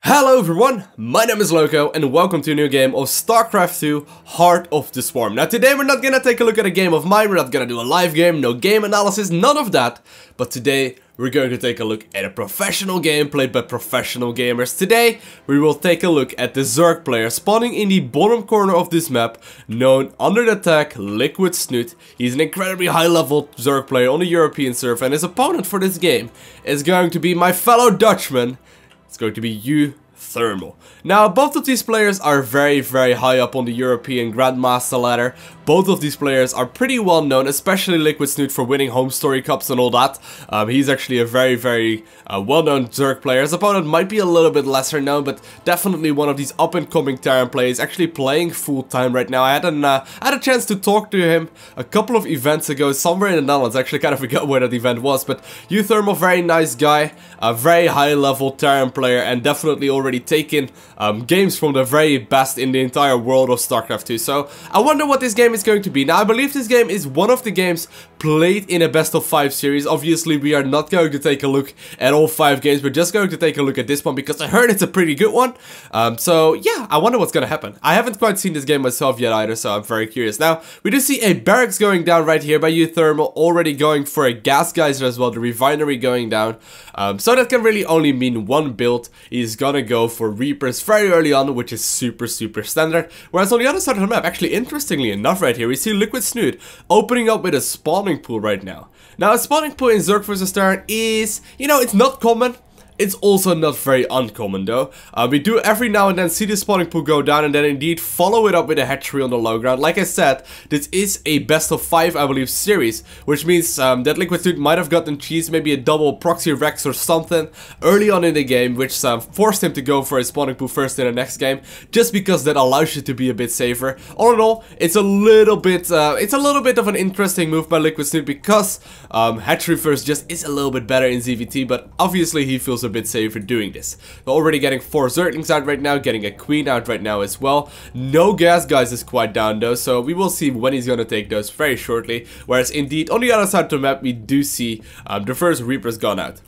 Hello everyone, my name is Lowko and welcome to a new game of StarCraft II Heart of the Swarm. Now today we're not gonna take a look at a game of mine, we're not gonna do a live game, no game analysis, none of that. But today we're going to take a look at a professional game played by professional gamers. Today we will take a look at the Zerg player spawning in the bottom corner of this map, known under the tag LiquidSnute. He's an incredibly high level Zerg player on the European server, and his opponent for this game is going to be my fellow Dutchman. It's going to be uThermal. Now, both of these players are very high up on the European Grandmaster ladder. Both of these players are pretty well known, especially LiquidSnute for winning home story cups and all that. He's actually a very well-known Zerg player. His opponent might be a little bit lesser known, but definitely one of these up-and-coming Terran players, actually playing full-time right now. I had a chance to talk to him a couple of events ago, somewhere in the Netherlands. I actually kind of forgot where that event was, but uThermal, very nice guy, a very high-level Terran player, and definitely already taken games from the very best in the entire world of StarCraft II. So I wonder what this game is going to be. Now, I believe this game is one of the games played in a best of 5 series. Obviously, we are not going to take a look at all 5 games. We're just going to take a look at this one because I heard it's a pretty good one. So yeah, I wonder what's going to happen. I haven't quite seen this game myself yet either, so I'm very curious. Now, we do see a barracks going down right here by uThermal, already going for a gas geyser as well, the refinery going down. So that can really only mean one build. He's gonna go for Reapers very early on, which is super standard. Whereas on the other side of the map, actually interestingly enough right here, we see LiquidSnute opening up with a spawning pool right now. Now, a spawning pool in Zerg vs Terran is, you know, it's not common. It's also not very uncommon though. We do every now and then see the spawning pool go down and then indeed follow it up with a hatchery on the low ground. Like I said, this is a best of 5, I believe, series, which means that LiquidSnute might have gotten cheese, maybe a double proxy Rex or something early on in the game, which forced him to go for a spawning pool first in the next game, just because that allows you to be a bit safer. All in all, it's a little bit of an interesting move by LiquidSnute because hatchery first just is a little bit better in ZVT, but obviously he feels a bit safer doing this. We're already getting 4 Zerglings out right now, getting a Queen out right now as well. No gas guys is quite down though, so we will see when he's gonna take those very shortly. Whereas indeed on the other side of the map we do see the first Reapers gone out.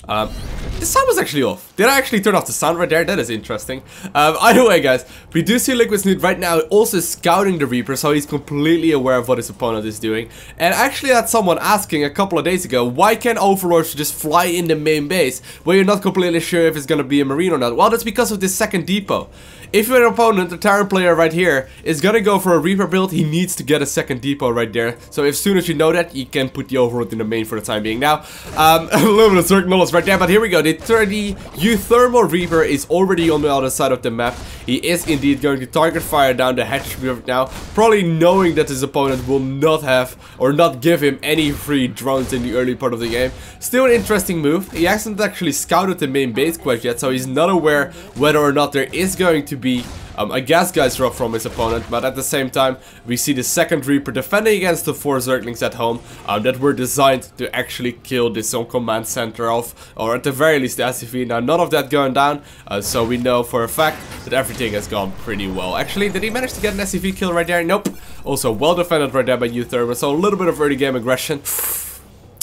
The sound was actually off. Did I actually turn off the sound right there? That is interesting. Either way, guys, we do see LiquidSnute right now also scouting the Reaper, so he's completely aware of what his opponent is doing. And actually had someone asking a couple of days ago, why can Overlords just fly in the main base where you're not completely sure if it's gonna be a Marine or not? Well, that's because of this second depot. If your opponent, the Terran player right here, is gonna go for a Reaper build, he needs to get a second depot right there. So as soon as you know that, you can put the Overlord in the main for the time being. Now, a little bit of Zerg knowledge right there, but here we go. The uThermal Reaper is already on the other side of the map. He is indeed going to target fire down the hatchery right now, probably knowing that his opponent will not have or not give him any free drones in the early part of the game. Still an interesting move. He hasn't actually scouted the main base quite yet, so he's not aware whether or not there is going to be a gas geyser up from his opponent, but at the same time we see the second Reaper defending against the 4 Zerglings at home that were designed to actually kill this on command center off, or at the very least the SCV. Now, none of that going down, so we know for a fact that everything has gone pretty well. Actually, did he manage to get an SCV kill right there? Nope. Also well defended right there by uThermal, so a little bit of early game aggression.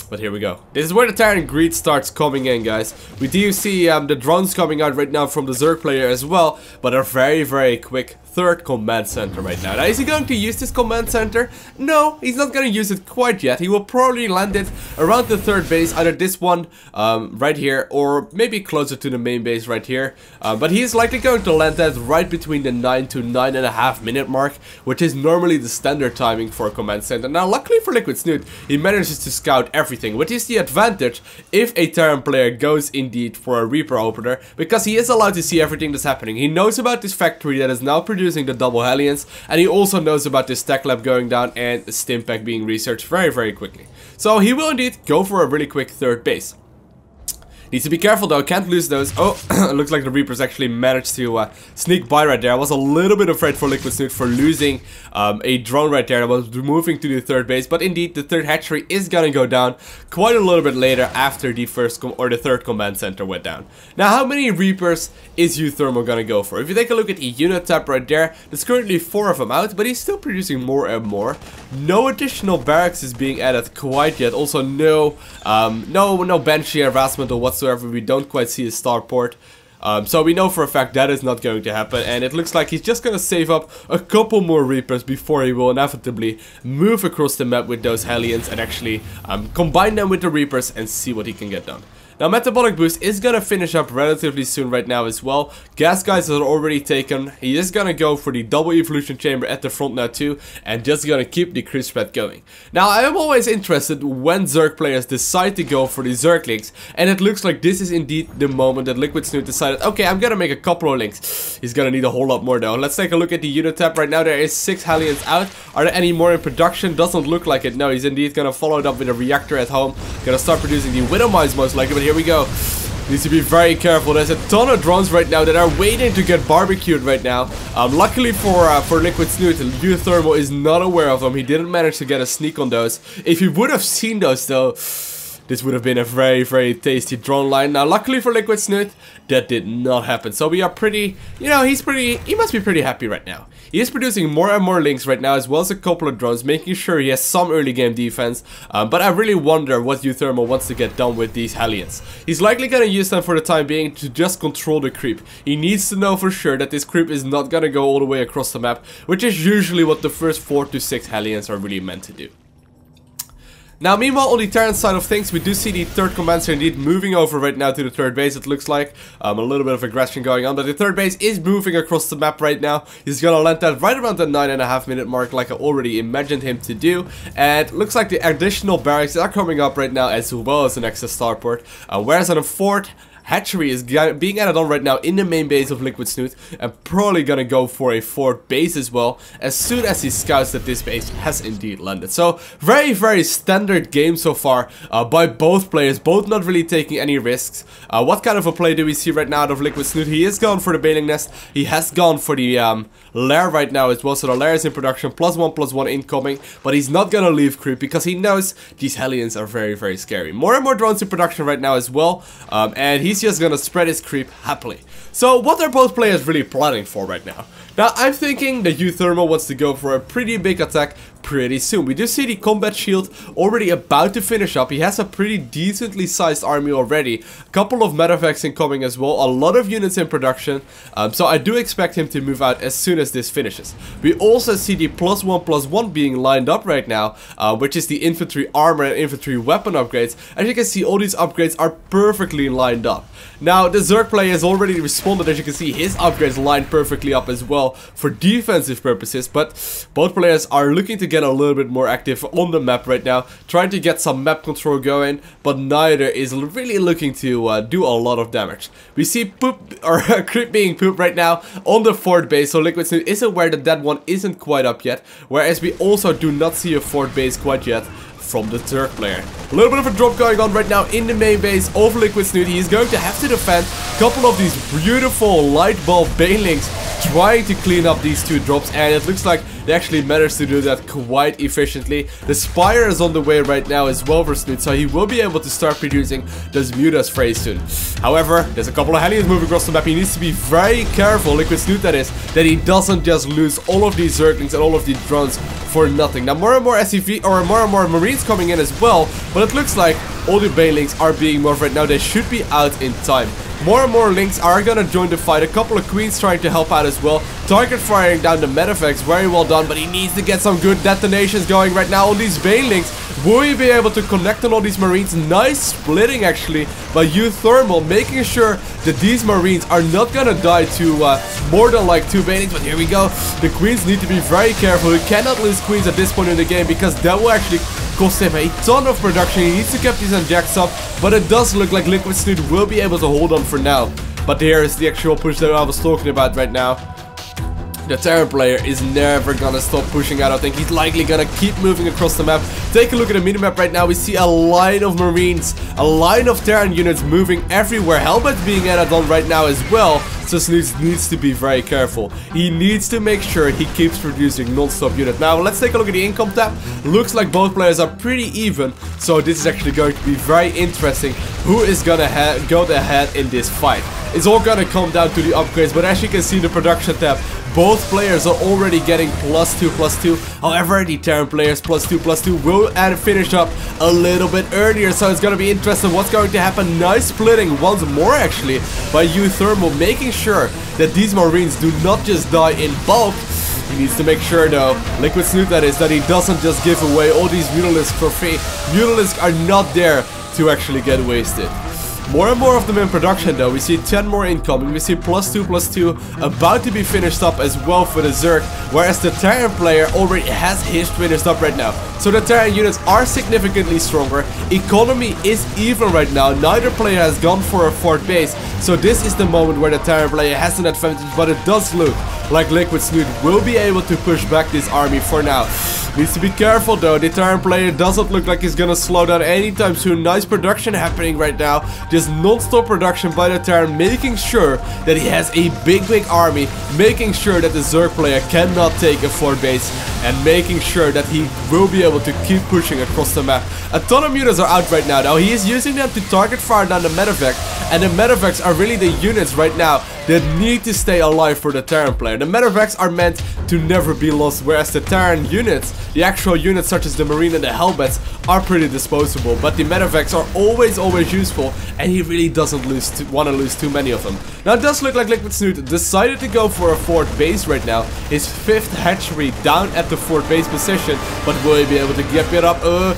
But here we go. This is where the Terran greed starts coming in, guys. We do see the drones coming out right now from the Zerg player as well, but a very quick third command center right now. Now, is he going to use this command center? No, he's not going to use it quite yet. He will probably land it around the third base, either this one right here, or maybe closer to the main base right here. But he is likely going to land that right between the 9 to 9.5 minute mark, which is normally the standard timing for a command center. Now, luckily for LiquidSnute, he manages to scout everything, which is the advantage if a Terran player goes indeed for a Reaper opener, because he is allowed to see everything that's happening. He knows about this factory that is now producing the double Hellions, and he also knows about this tech lab going down and a stim pack being researched very quickly. So he will indeed go for a really quick third base. Needs to be careful though, can't lose those. Oh, it looks like the Reapers actually managed to sneak by right there. I was a little bit afraid for LiquidSnute for losing a drone right there. I was moving to the third base, but indeed the third hatchery is gonna go down quite a little bit later after the third command center went down. Now, how many Reapers is uThermal gonna go for? If you take a look at the unit tab right there, there's currently 4 of them out, but he's still producing more and more. No additional barracks is being added quite yet. Also, no Banshee harassment or whatsoever. We don't quite see a starport. So we know for a fact that is not going to happen, and it looks like he's just gonna save up a couple more Reapers before he will inevitably move across the map with those Hellions and actually combine them with the Reapers and see what he can get done. Now, Metabolic Boost is gonna finish up relatively soon right now as well. Gas Guys are already taken. He is gonna go for the double evolution chamber at the front now too, and just gonna keep the creep spread going. Now, I am always interested when Zerg players decide to go for the Zerglings, and it looks like this is indeed the moment that LiquidSnute decided, okay, I'm gonna make a couple of links. He's gonna need a whole lot more though. Let's take a look at the unit tab. Right now there is 6 Hellions out. Are there any more in production? Doesn't look like it. No, he's indeed gonna follow it up with a reactor at home. Gonna start producing the Widow Mines most likely, but here we go. Needs to be very careful. There's a ton of drones right now that are waiting to get barbecued right now. Luckily for LiquidSnute, uThermal is not aware of them. He didn't manage to get a sneak on those. If he would have seen those though, this would have been a very, very tasty drone line. Now, luckily for LiquidSnute, that did not happen. So we are pretty, you know, he must be pretty happy right now. He is producing more and more links right now, as well as a couple of drones, making sure he has some early game defense. But I really wonder what uThermal wants to get done with these Hellions. He's likely going to use them for the time being to just control the creep. He needs to know for sure that this creep is not going to go all the way across the map, which is usually what the first 4 to 6 Hellions are really meant to do. Now, meanwhile, on the Terran side of things, we do see the 3rd Commander indeed moving over right now to the 3rd base, it looks like. A little bit of aggression going on, but the 3rd base is moving across the map right now. He's gonna land that right around the 9.5 minute mark, like I already imagined him to do. And looks like the additional barracks are coming up right now, as well as an extra starport. Whereas on a 4th hatchery is being added on right now in the main base of LiquidSnute, and probably gonna go for a 4th base as well, as soon as he scouts that this base has indeed landed. So, very, very standard game so far by both players, both not really taking any risks. What kind of a play do we see right now out of LiquidSnute? He is going for the Baling Nest, he has gone for the lair right now as well, so the lair is in production, +1/+1 incoming, but he's not gonna leave creep because he knows these Hellions are very, very scary. More and more drones in production right now as well, and he's just gonna spread his creep happily. So what are both players really planning for right now? Now, I'm thinking that uThermal wants to go for a pretty big attack pretty soon. We do see the combat shield already about to finish up. He has a pretty decently sized army already. A couple of medevacs incoming as well. A lot of units in production. So I do expect him to move out as soon as this finishes. We also see the +1/+1 being lined up right now, which is the infantry armor and infantry weapon upgrades. As you can see, all these upgrades are perfectly lined up. Now, the Zerg player has already responded. As you can see, his upgrades lined perfectly up as well for defensive purposes, but both players are looking to get a little bit more active on the map right now, trying to get some map control going, but neither is really looking to do a lot of damage. We see poop or creep being pooped right now on the 4th base, so LiquidSnute is aware that that one isn't quite up yet, whereas we also do not see a 4th base quite yet from the Zerg player. A little bit of a drop going on right now in the main base of LiquidSnute. He is going to have to defend a couple of these beautiful light bulb banelings, trying to clean up these 2 drops, and it looks like they actually managed to do that quite efficiently. The Spire is on the way right now as well for Snute, so he will be able to start producing those Mutas very soon. However, there's a couple of Hellions moving across the map. He needs to be very careful, LiquidSnute that is, that he doesn't just lose all of these Zerglings and all of these drones for nothing. Now, more and more SCV or more and more Marines coming in as well, but it looks like all the Banelings are being moved right now. They should be out in time. More and more links are gonna join the fight. A couple of queens trying to help out as well. Target firing down the medevacs, very well done, but he needs to get some good detonations going right now on these Banelings. Will he be able to connect on all these Marines? Nice splitting actually by uThermal, making sure that these Marines are not gonna die to more than like 2 Banelings, but here we go. The queens need to be very careful. He cannot lose queens at this point in the game because that will actually cost him a ton of production. He needs to keep these injects up, but it does look like LiquidSnute will be able to hold on for now. But here is the actual push that I was talking about right now. The Terran player is never gonna stop pushing out. I think he's likely gonna keep moving across the map. Take a look at the minimap right now. We see a line of Marines, a line of Terran units moving everywhere. Helmets being added on right now as well. So Snute needs to be very careful. He needs to make sure he keeps producing non-stop units. Now let's take a look at the income tab. Looks like both players are pretty even. So this is actually going to be very interesting. Who is gonna go ahead in this fight? It's all gonna come down to the upgrades, but as you can see, the production tab both players are already getting +2/+2. However, the Terran players +2/+2 will finish up a little bit earlier, so it's gonna be interesting what's going to happen. Nice splitting once more actually by uThermal, making sure that these Marines do not just die in bulk. He needs to make sure though, LiquidSnute that is, that he doesn't just give away all these Mutalisks for free. Mutalisks are not there to actually get wasted. More and more of them in production though. We see 10 more incoming. We see +2/+2 about to be finished up as well for the Zerg, whereas the Terran player already has his finished up right now. So the Terran units are significantly stronger. Economy is even right now. Neither player has gone for a fort base, so this is the moment where the Terran player has an advantage, but it does look like LiquidSnute will be able to push back this army for now. Needs to be careful though. The Terran player doesn't look like he's gonna slow down anytime soon. Nice production happening right now. Just non-stop production by the Terran, making sure that he has a big army, making sure that the Zerg player cannot take a fort base, and making sure that he will be able to keep pushing across the map. A ton of mutas are out right now. Now he is using them to target fire down the medevac, and the medevacs are really the units right now that need to stay alive for the Terran player. The medevacs are meant to never be lost, whereas the Terran units, the actual units such as the Marine and the Hellbats, are pretty disposable. But the medevacs are always useful, and he really doesn't want to lose too many of them. Now it does look like LiquidSnute decided to go for a fort base right now. His 5th hatchery down at the fort base position, but will he be able to get it up? A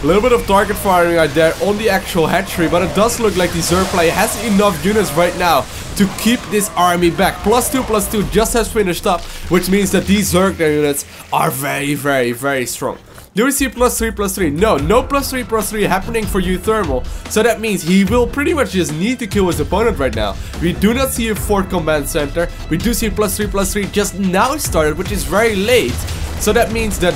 little bit of target firing right there on the actual hatchery, but it does look like the Zerg player has enough units right now to keep this army back. +2/+2 just has finished up, which means that these Zerg units are very strong. Do we see +3/+3? No +3/+3 happening for uThermal. So that means he will pretty much just need to kill his opponent right now. We do not see a fort command center. We do see +3/+3 just now started, which is very late. So that means that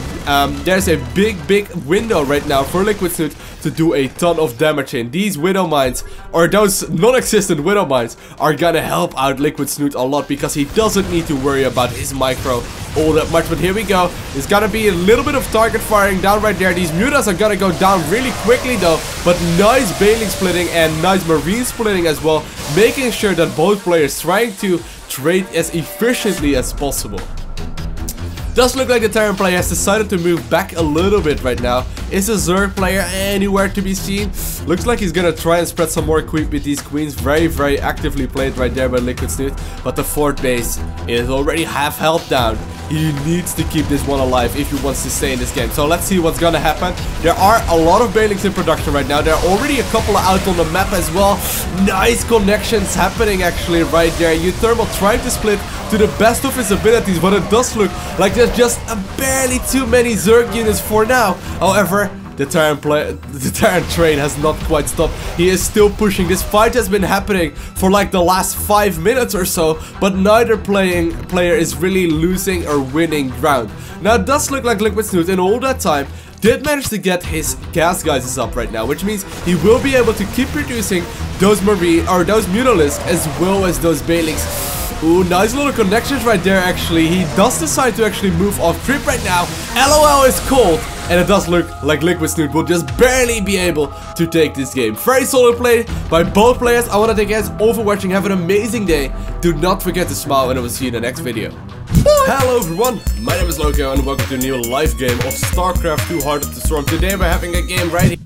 there's a big window right now for LiquidSnute to do a ton of damage in. These Widow Mines, or those non-existent Widow Mines, are gonna help out LiquidSnute a lot, because he doesn't need to worry about his micro all that much. But here we go. There's gonna be a little bit of target firing down right there. These mutas are gonna go down really quickly though, but nice Baneling splitting and nice Marine splitting as well, making sure that both players trying to trade as efficiently as possible. Does look like the Terran player has decided to move back a little bit right now. Is the Zerg player anywhere to be seen? Looks like he's gonna try and spread some more creep with these queens. Very actively played right there by LiquidSnute. But the fort base is already half health down. He needs to keep this one alive if he wants to stay in this game. So let's see what's gonna happen. There are a lot of Banelings in production right now. There are already a couple out on the map as well. Nice connections happening actually right there. uThermal trying to split to the best of his abilities, but it does look like there's just barely too many Zerg units for now. However, the Terran train has not quite stopped. He is still pushing. This fight has been happening for like the last 5 minutes or so, but neither player is really losing or winning ground. Now it does look like LiquidSnute in all that time did manage to get his gas geysers up right now, which means he will be able to keep producing those Marine or those Mutalisks as well as those Banelings. Ooh, nice little connections right there actually. He does decide to actually move off trip right now. LOL is cold. And it does look like LiquidSnute will just barely be able to take this game. Very solid play by both players. I want to thank you guys all for watching. Have an amazing day. Do not forget to smile, and I will see you in the next video. Hello everyone, my name is Loko and welcome to a new live game of StarCraft II Heart of the Storm. Today we're having a game right here.